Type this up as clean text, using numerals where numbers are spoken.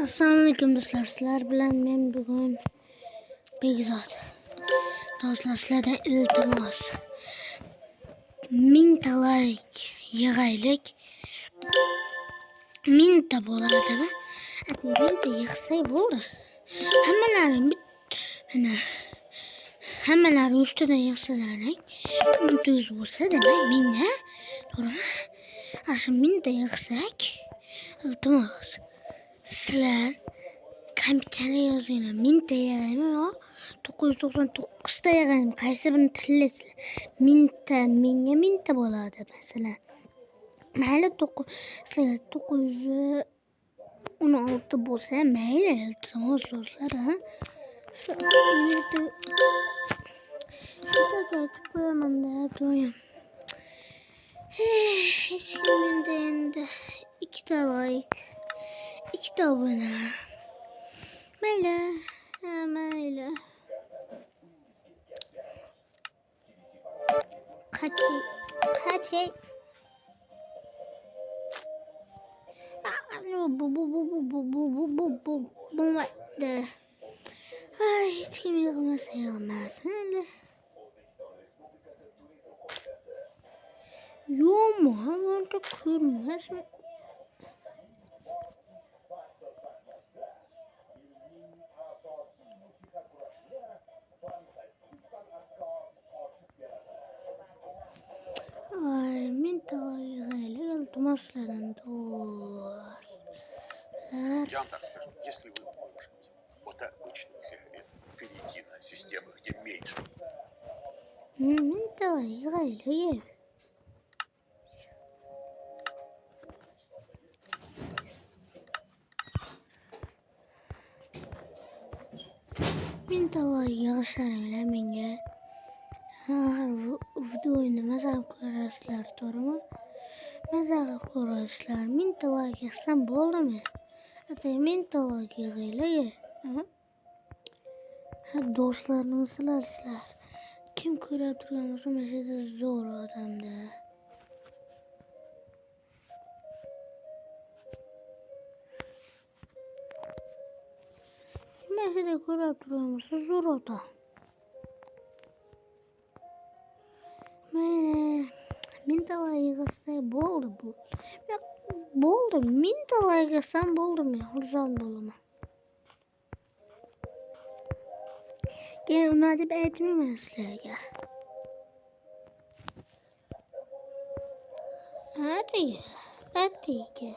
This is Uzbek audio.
Assalomu alaykum do'stlar. Sizlar bilan men bugun Begzod. Do'stlar, sizlardan iltimos. 1000 ta like yig'aylik. 1000 ta bo'ladimi? 1000 ta yig'sak bo'ldi. Hammalari ustidan yig'salaring 100 bo'lsa demak 1000 ga. To'g'rimi? Asha 1000 ta yig'sak iltimos. Sizlar kompyuterga yozinglar. 1000 ta yig'aymi yo 999 ta yig'aymi? Qaysi birini tanlaysizlar? 1000 ta, 1000 ta bo'ladi masalan. Mayli 916 bo'lsa mayli iltimos do'stlar, ha. Shunday aytib qo'yaman-da, do'yim. Hech kim endi 2 ta like, 2 ta obuna. Mayli. Qachey. Bo'lmaydi. Hech kim yig'masa yig'masin. Yomon bo'lsa ko'rmasin. Я вам так скажу, если вы можете от обычных сигарет перейти на систему, где меньше. Давай. Yig'isharinglar menga. Videoni maza ko'rasizlar, to'g'rimi? Maza ko'rasizlar. 1000 ta like yig'sam bo'ldimi? 1000 ta like yig'inglar. Do'stlarimsizlar sizlar. Kim ko'rib turgan bo'lsa, mashada zo'r odamda. Mashada ko'rib turgan bo'lsa, zo'r odam. Mayli, 1000 ta like yig'sa bo'ldi bu. Bo'ldi, 1000 ta like yig'sam bo'ldimi? Xursand bo'laman. Keyin uni deb aytmayman sizlarga. Atigi.